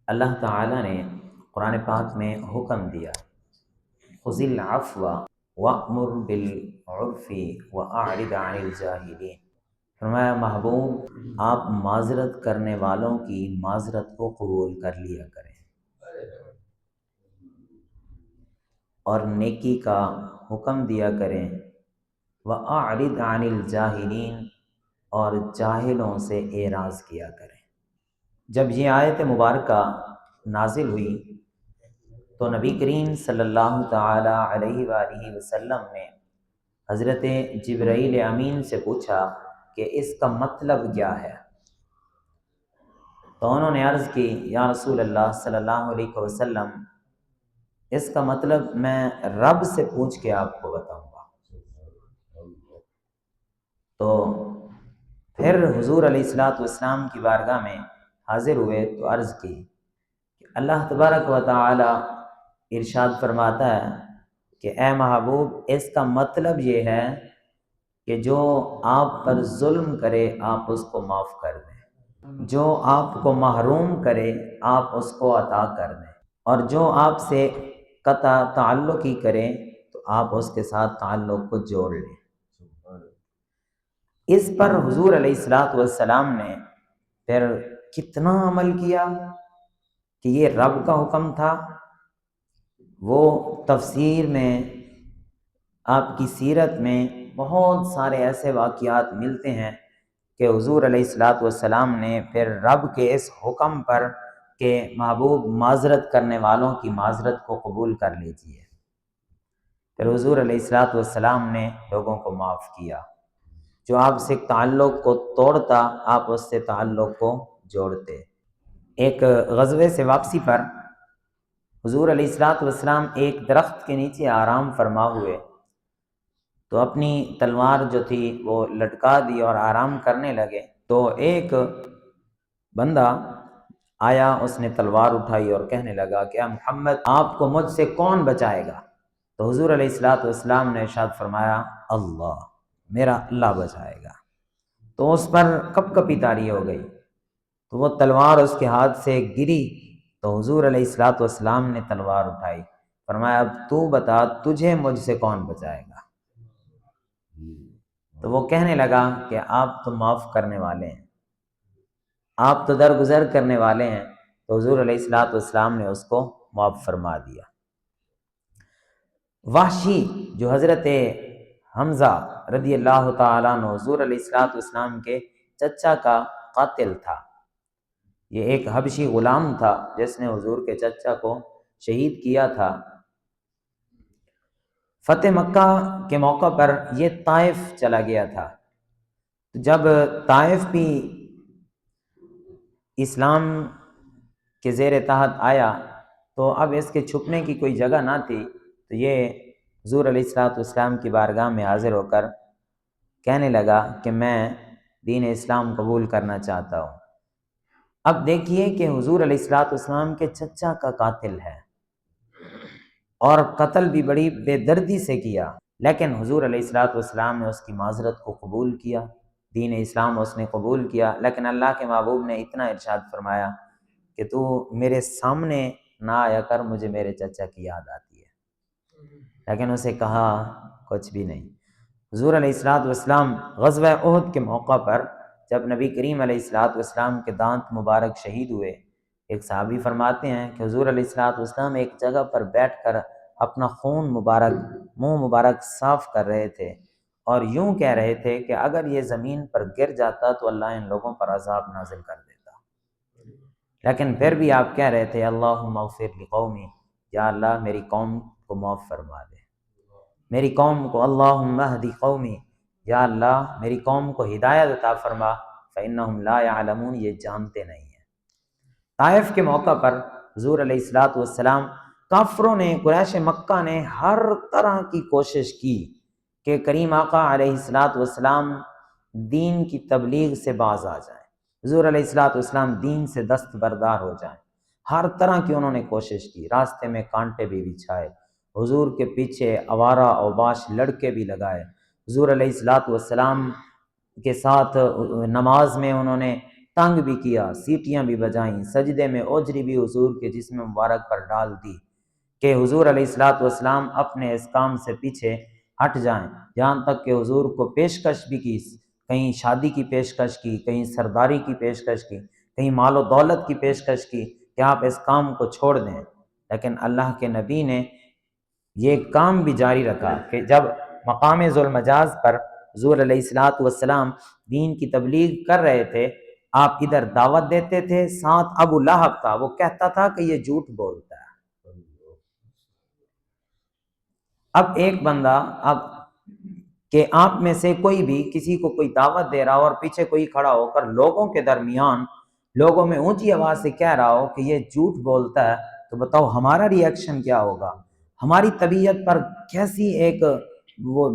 اللہ تعالیٰ نے قرآن پاک میں حکم دیا، خذ العفو وأمر بالعرف وأعرض عن الجاہلین۔ فرمایا محبوب آپ معذرت کرنے والوں کی معذرت کو قبول کر لیا کریں اور نیکی کا حکم دیا کریں، وأعرض عن الجاہلین اور جاہلوں سے اعراض کیا کریں۔ جب یہ آیت مبارکہ نازل ہوئی تو نبی کریم صلی اللہ تعالی علیہ وآلہ وسلم نے حضرت جبرائیل امین سے پوچھا کہ اس کا مطلب کیا ہے؟ تو انہوں نے عرض کی، یا رسول اللہ صلی اللہ علیہ وسلم، اس کا مطلب میں رب سے پوچھ کے آپ کو بتاؤں گا۔ تو پھر حضور علیہ السلام کی بارگاہ میں حاضر ہوئے تو عرض کی کہ اللہ تبارک و تعالی ارشاد فرماتا ہے کہ اے محبوب اس کا مطلب یہ ہے کہ جو آپ پر ظلم کرے آپ اس کو معاف کر دیں، جو آپ کو محروم کرے آپ اس کو عطا کر دیں، اور جو آپ سے قطع تعلق ہی کرے تو آپ اس کے ساتھ تعلق کو جوڑ لیں۔ اس پر حضور علیہ السلام نے پھر کتنا عمل کیا کہ یہ رب کا حکم تھا۔ وہ تفسیر میں، آپ کی سیرت میں بہت سارے ایسے واقعات ملتے ہیں کہ حضور علیہ السلام نے پھر رب کے اس حکم پر کہ محبوب معذرت کرنے والوں کی معذرت کو قبول کر لیجیے، پھر حضور علیہ السلام نے لوگوں کو معاف کیا۔ جو آپ سے تعلق کو توڑتا آپ اس سے تعلق کو جوڑتے۔ ایک غزوے سے واپسی پر حضور علیہ السلام ایک درخت کے نیچے آرام فرما ہوئے تو اپنی تلوار جو تھی وہ لٹکا دی اور آرام کرنے لگے تو ایک بندہ آیا، اس نے تلوار اٹھائی اور کہنے لگا کہ اے محمد آپ کو مجھ سے کون بچائے گا؟ تو حضور علیہ السلام نے ارشاد فرمایا، اللہ، میرا اللہ بچائے گا۔ تو اس پر کپ کپی طاری ہو گئی تو وہ تلوار اس کے ہاتھ سے گری تو حضور علیہ السلام نے تلوار اٹھائی، فرمایا اب تو بتا تجھے مجھ سے کون بچائے گا؟ تو وہ کہنے لگا کہ آپ تو معاف کرنے والے ہیں، آپ تو درگزر کرنے والے ہیں۔ تو حضور علیہ السلام نے اس کو معاف فرما دیا۔ وحشی جو حضرت حمزہ رضی اللہ تعالیٰ عنہ حضور علیہ السلام کے چچا کا قاتل تھا، یہ ایک حبشی غلام تھا جس نے حضور کے چچا کو شہید کیا تھا۔ فتح مکہ کے موقع پر یہ طائف چلا گیا تھا۔ جب طائف بھی اسلام کے زیر تحت آیا تو اب اس کے چھپنے کی کوئی جگہ نہ تھی، تو یہ حضور علیہ السلام کی بارگاہ میں حاضر ہو کر کہنے لگا کہ میں دین اسلام قبول کرنا چاہتا ہوں۔ اب دیکھیے کہ حضور علیہ السلام کے چچا کا قاتل ہے اور قتل بھی بڑی بے دردی سے کیا، لیکن حضور علیہ السلام نے اس کی معذرت کو قبول کیا، دین اسلام اس نے قبول کیا۔ لیکن اللہ کے محبوب نے اتنا ارشاد فرمایا کہ تو میرے سامنے نہ آیا کر، مجھے میرے چچا کی یاد آتی ہے، لیکن اسے کہا کچھ بھی نہیں۔ حضور علیہ السلام غزوہ احد کے موقع پر جب نبی کریم علیہ السلام کے دانت مبارک شہید ہوئے، ایک صحابی فرماتے ہیں کہ حضور علیہ السلام ایک جگہ پر بیٹھ کر اپنا خون مبارک، منہ مبارک صاف کر رہے تھے اور یوں کہہ رہے تھے کہ اگر یہ زمین پر گر جاتا تو اللہ ان لوگوں پر عذاب نازل کر دیتا، لیکن پھر بھی آپ کہہ رہے تھے اللہم اغفر لقومی، یا اللہ میری قوم کو معاف فرما دے، میری قوم کو، اللہم اہدی قومی، یا اللہ میری قوم کو ہدایت عطا فرما، فإنہم لا یعلمون، یہ جانتے نہیں ہیں۔ طائف کے موقع پر حضور علیہ السلام، کافروں نے، قریش مکہ نے ہر طرح کی کوشش کی کہ کریم آقا علیہ السلام دین کی تبلیغ سے باز آ جائیں، حضور علیہ السلام دین سے دستبردار ہو جائیں۔ ہر طرح کی انہوں نے کوشش کی، راستے میں کانٹے بھی بچھائے، حضور کے پیچھے آوارہ اوباش لڑکے بھی لگائے، حضور علیہ السلام کے ساتھ نماز میں انہوں نے تنگ بھی کیا، سیٹیاں بھی بجائیں، سجدے میں اوجری بھی حضور کے جسم مبارک پر ڈال دی کہ حضور علیہ الصلوۃ والسلام اپنے اس کام سے پیچھے ہٹ جائیں، یہاں تک کہ حضور کو پیشکش بھی کی، کہیں شادی کی پیشکش کی، کہیں سرداری کی پیشکش کی، کہیں مال و دولت کی پیشکش کی کہ آپ اس کام کو چھوڑ دیں، لیکن اللہ کے نبی نے یہ کام بھی جاری رکھا کہ جب مقام ذوالمجاز پر حضور علیہ الصلوۃ والسلام دین کی تبلیغ کر رہے تھے، آپ ادھر دعوت دیتے تھے، ساتھ ابو لہب تھا، وہ کہتا تھا کہ یہ جھوٹ بولتا ہے۔ اب ایک بندہ، اب کہ آپ میں سے کوئی بھی کسی کو کوئی دعوت دے رہا ہو اور پیچھے کوئی کھڑا ہو کر لوگوں کے درمیان لوگوں میں اونچی آواز سے کہہ رہا ہو کہ یہ جھوٹ بولتا ہے، تو بتاؤ ہمارا ری ایکشن کیا ہوگا؟ ہماری طبیعت پر کیسی ایک وہ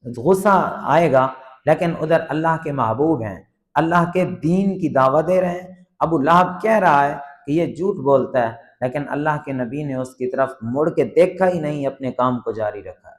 غصہ آئے گا۔ لیکن ادھر اللہ کے محبوب ہیں، اللہ کے دین کی دعوت دے رہے ہیں، ابو لہب کہہ رہا ہے کہ یہ جھوٹ بولتا ہے، لیکن اللہ کے نبی نے اس کی طرف مڑ کے دیکھا ہی نہیں، اپنے کام کو جاری رکھا ہے۔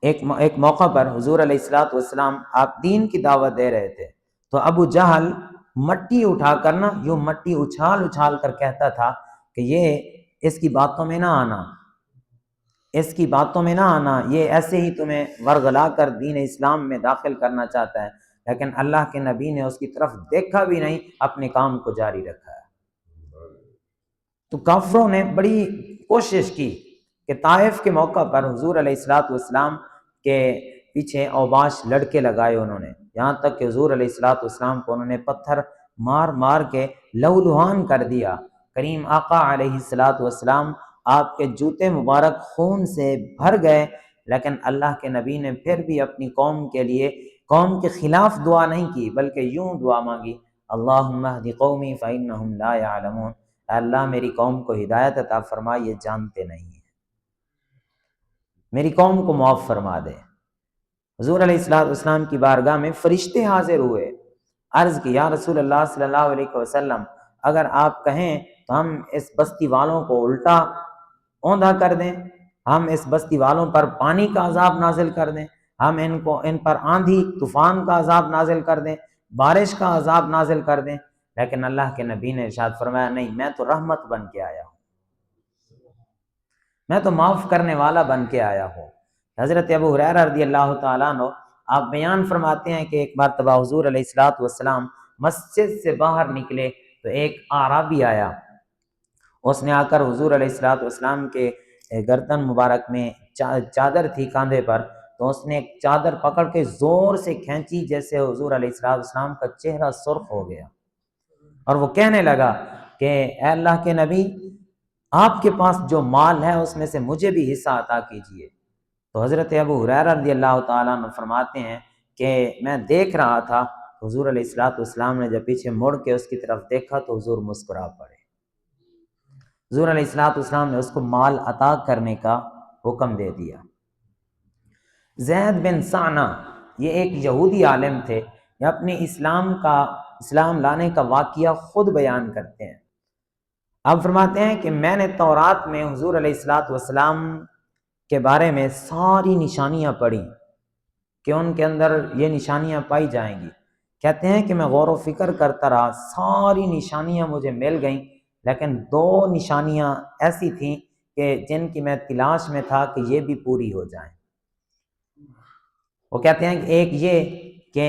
ایک موقع پر حضور علیہ الصلوۃ والسلام آپ دین کی دعوت دے رہے تھے، تو ابو جہل مٹی اٹھا کر نا یوں مٹی اچھال اچھال کر کہتا تھا کہ یہ اس کی باتوں میں نہ آنا، اس کی باتوں میں نہ آنا، یہ ایسے ہی تمہیں ورغلا کر دین اسلام میں داخل کرنا چاہتا ہے، لیکن اللہ کے نبی نے اس کی طرف دیکھا بھی نہیں، اپنے کام کو جاری رکھا ہے۔ تو کافروں نے بڑی کوشش کی کہ طائف کے موقع پر حضور علیہ الصلوۃ والسلام کے پیچھے اوباش لڑکے لگائے انہوں نے، یہاں تک کہ حضور علیہ الصلوۃ والسلام کو انہوں نے پتھر مار مار کے لہولہان کر دیا۔ کریم آقا علیہ الصلوۃ والسلام آپ کے جوتے مبارک خون سے بھر گئے، لیکن اللہ کے نبی نے پھر بھی اپنی قوم کے لیے قوم کے خلاف دعا نہیں کی، بلکہ یوں دعا مانگی، اللہم اہد قومی فانہم لا یعلمون، اے اللہ میری قوم کو ہدایت عطا فرما، یہ جانتے نہیں ہیں، میری قوم کو معاف فرما دے۔ حضور علیہ الصلوۃ والسلام کی بارگاہ میں فرشتے حاضر ہوئے، عرض کی یا رسول اللہ صلی اللہ علیہ وسلم، اگر آپ کہیں تو ہم اس بستی والوں کو الٹا اوندا کر دیں، ہم اس بستی والوں پر پانی کا عذاب نازل کر دیں، ہم ان پر آندھی طوفان کا عذاب نازل کر دیں، بارش کا عذاب نازل کر دیں، لیکن اللہ کے نبی نے ارشاد فرمایا نہیں، میں تو رحمت بن کے آیا ہوں، میں تو معاف کرنے والا بن کے آیا ہوں۔ حضرت ابو ہریرہ رضی اللہ تعالیٰ عنہ آپ بیان فرماتے ہیں کہ ایک مرتبہ حضور علیہ الصلوۃ والسلام مسجد سے باہر نکلے تو ایک اعرابی آیا، اس نے آ کر حضور علیہ الصلوۃ والسلام کے گردن مبارک میں چادر تھی کاندھے پر، تو اس نے ایک چادر پکڑ کے زور سے کھینچی، جیسے حضور علیہ الصلوۃ والسلام کا چہرہ سرخ ہو گیا، اور وہ کہنے لگا کہ اے اللہ کے نبی، آپ کے پاس جو مال ہے اس میں سے مجھے بھی حصہ عطا کیجیے۔ تو حضرت ابو ہریرہ رضی اللہ تعالیٰ عنہ فرماتے ہیں کہ میں دیکھ رہا تھا، حضور علیہ الصلوۃ والسلام نے جب پیچھے مڑ کے اس کی طرف دیکھا تو حضور مسکرا پڑے۔ حضور علیہ الصلوۃ والسلام نے اس کو مال عطا کرنے کا حکم دے دیا۔ زید بن سعنہ یہ ایک یہودی عالم تھے، یہ اپنے اسلام لانے کا واقعہ خود بیان کرتے ہیں۔ آپ فرماتے ہیں کہ میں نے تورات میں حضور علیہ الصلوۃ والسلام کے بارے میں ساری نشانیاں پڑھی کہ ان کے اندر یہ نشانیاں پائی جائیں گی۔ کہتے ہیں کہ میں غور و فکر کرتا رہا، ساری نشانیاں مجھے مل گئیں، لیکن 2 نشانیاں ایسی تھیں کہ جن کی میں تلاش میں تھا کہ یہ بھی پوری ہو جائیں۔ وہ کہتے ہیں کہ ایک یہ کہ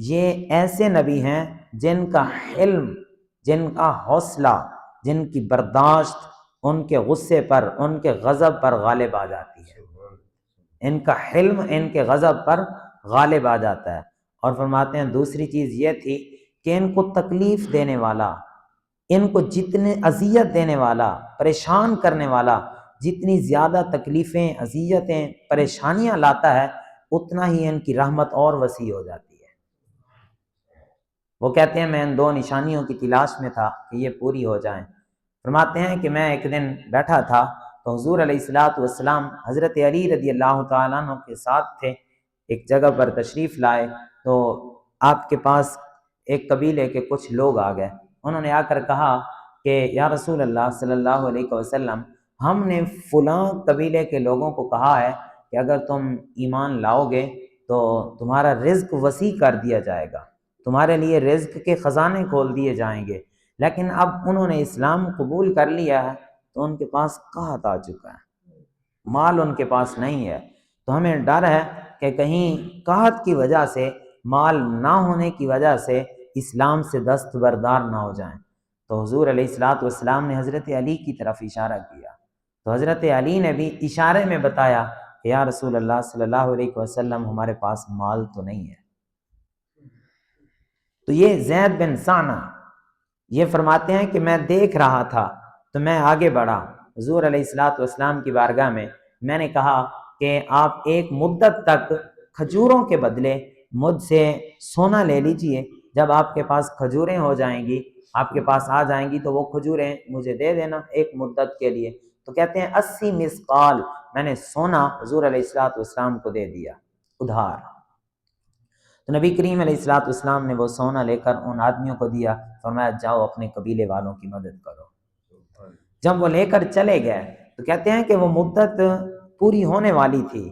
یہ ایسے نبی ہیں جن کا حلم، جن کا حوصلہ، جن کی برداشت ان کے غصے پر، ان کے غضب پر غالب آ جاتی ہے، ان کا حلم ان کے غضب پر غالب آ جاتا ہے۔ اور فرماتے ہیں دوسری چیز یہ تھی کہ ان کو تکلیف دینے والا، ان کو جتنے اذیت دینے والا، پریشان کرنے والا، جتنی زیادہ تکلیفیں، اذیتیں، پریشانیاں لاتا ہے، اتنا ہی ان کی رحمت اور وسیع ہو جاتی ہے۔ وہ کہتے ہیں میں ان 2 نشانیوں کی تلاش میں تھا کہ یہ پوری ہو جائیں۔ فرماتے ہیں کہ میں ایک دن بیٹھا تھا تو حضور علیہ الصلوۃ والسلام حضرت علی رضی اللہ تعالیٰ عنہ کے ساتھ تھے، ایک جگہ پر تشریف لائے تو آپ کے پاس ایک قبیلے کے کچھ لوگ آ گئے، انہوں نے آ کر کہا کہ یا رسول اللہ صلی اللہ علیہ وسلم، ہم نے فلاں قبیلے کے لوگوں کو کہا ہے کہ اگر تم ایمان لاؤ گے تو تمہارا رزق وسیع کر دیا جائے گا، تمہارے لیے رزق کے خزانے کھول دیے جائیں گے۔ لیکن اب انہوں نے اسلام قبول کر لیا ہے تو ان کے پاس قحط آ چکا ہے، مال ان کے پاس نہیں ہے، تو ہمیں ڈر ہے کہ کہیں قحط کی وجہ سے، مال نہ ہونے کی وجہ سے اسلام سے دستبردار نہ ہو جائیں۔ تو حضور علیہ الصلوۃ والسلام نے حضرت علی کی طرف اشارہ کیا، تو حضرت علی نے بھی اشارے میں بتایا کہ یا رسول اللہ صلی اللہ علیہ وسلم ہمارے پاس مال تو نہیں ہے۔ تو یہ زید بن ثانہ یہ فرماتے ہیں کہ میں دیکھ رہا تھا تو میں آگے بڑھا حضور علیہ الصلوۃ والسلام کی بارگاہ میں نے کہا کہ آپ ایک مدت تک کھجوروں کے بدلے مجھ سے سونا لے لیجئے، جب آپ کے پاس کھجوریں ہو جائیں گی، آپ کے پاس آ جائیں گی تو وہ کھجوریں مجھے دے دینا ایک مدت کے لیے۔ تو کہتے ہیں 80 مثقال میں نے سونا حضور علیہ الصلوۃ والسلام کو دے دیا ادھار۔ تو نبی کریم علیہ الصلوۃ والسلام نے وہ سونا لے کر ان آدمیوں کو دیا، فرمایا جاؤ اپنے قبیلے والوں کی مدد کرو۔ جب وہ لے کر چلے گئے تو کہتے ہیں کہ وہ مدت پوری ہونے والی تھی،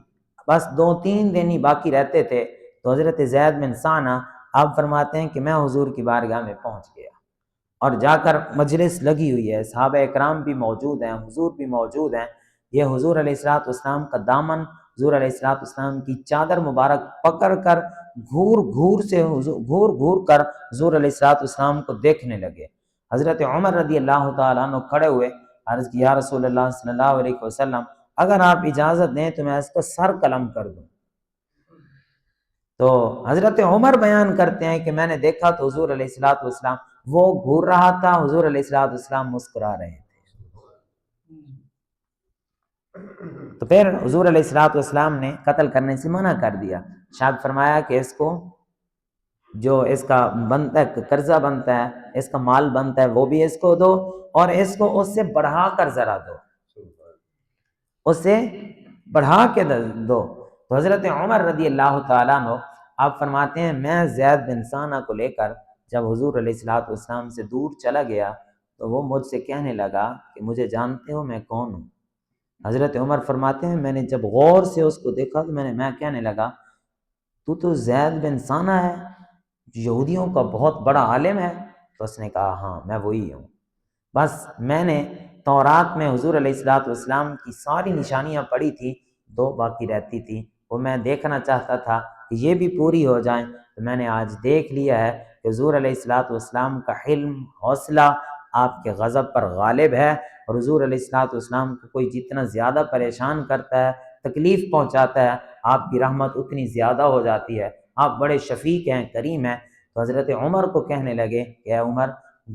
بس 2-3 دن ہی باقی رہتے تھے، تو حضرت زید بن ثانہ آپ فرماتے ہیں کہ میں حضور کی بارگاہ میں پہنچ گیا اور جا کر مجلس لگی ہوئی ہے، صحابہ اکرام بھی موجود ہیں، حضور بھی موجود ہیں، یہ حضور علیہ الصلوۃ والسلام کا دامن، حضور علیہ الصلوۃ والسلام کی چادر مبارک پکڑ کر گھور گھور کر حضور علیہ الصلوۃ والسلام کو دیکھنے لگے۔ حضرت عمر رضی اللہ تعالیٰ عنہ کھڑے ہوئے، عرض کیا یا رسول اللہ صلی اللہ علیہ وسلم اگر آپ اجازت دیں تو میں اس کا سر قلم کر دوں۔ تو حضرت عمر بیان کرتے ہیں کہ میں نے دیکھا تو حضور علیہ الصلوۃ والسلام وہ گھور رہا تھا، حضور علیہ الصلوۃ والسلام مسکرا رہے تھے۔ تو پھر حضور علیہ الصلوۃ والسلام نے قتل کرنے سے منع کر دیا، شاید فرمایا کہ اس کو جو اس کا بنتا ہے قرضہ بنتا ہے، اس کا مال بنتا ہے وہ بھی اس کو دو، اور اس کو اس سے بڑھا کر ذرا دو، اس سے بڑھا کے دو۔ تو حضرت عمر رضی اللہ تعالیٰ عنہ آپ فرماتے ہیں میں زید بن ثانہ کو لے کر جب حضور علیہ الصلوۃ والسلام سے دور چلا گیا تو وہ مجھ سے کہنے لگا کہ مجھے جانتے ہو میں کون ہوں؟ حضرت عمر فرماتے ہیں میں نے جب غور سے اس کو دیکھا تو میں کہنے لگا تو زید بن ثانہ ہے، یہودیوں کا بہت بڑا عالم ہے؟ تو اس نے کہا ہاں میں وہی ہوں۔ بس میں نے تورات میں حضور علیہ الصلوۃ والسلام کی ساری نشانیاں پڑھی تھی، 2 باقی رہتی تھی، وہ میں دیکھنا چاہتا تھا کہ یہ بھی پوری ہو جائیں، تو میں نے آج دیکھ لیا ہے کہ حضور علیہ الصلوۃ والسلام کا حلم، حوصلہ آپ کے غضب پر غالب ہے، اور حضور علیہ الصلوۃ والسلام کو کوئی جتنا زیادہ پریشان کرتا ہے، تکلیف پہنچاتا ہے، آپ کی رحمت اتنی زیادہ ہو جاتی ہے، آپ بڑے شفیق ہیں، کریم ہیں۔ تو حضرت عمر کو کہنے لگے کہ اے عمر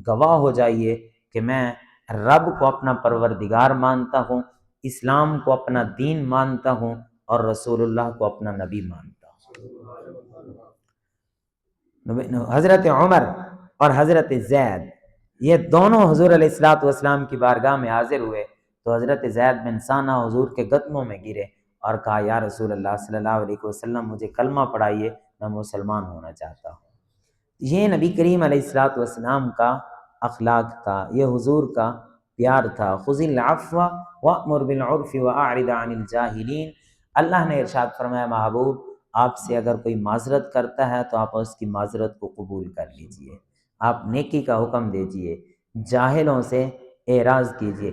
گواہ ہو جائیے کہ میں رب کو اپنا پروردگار مانتا ہوں، اسلام کو اپنا دین مانتا ہوں، اور رسول اللہ کو اپنا نبی مانتا ہوں۔ حضرت عمر اور حضرت زید یہ دونوں حضور علیہ الصلوۃ والسلام کی بارگاہ میں حاضر ہوئے، تو حضرت زید بن ثانہ حضور کے قدموں میں گرے اور کہا یا رسول اللہ صلی اللہ علیہ وسلم مجھے کلمہ پڑھائیے، میں مسلمان ہونا چاہتا ہوں۔ یہ نبی کریم علیہ الصلوۃ والسلام کا اخلاق تھا، یہ حضور کا پیار تھا۔ خذ العفو وامر بالعرف واعرض عن الجاہلین۔ اللہ نے ارشاد فرمایا محبوب آپ سے اگر کوئی معذرت کرتا ہے تو آپ اس کی معذرت کو قبول کر لیجئے، آپ نیکی کا حکم دیجئے، جاہلوں سے اعراض کیجئے۔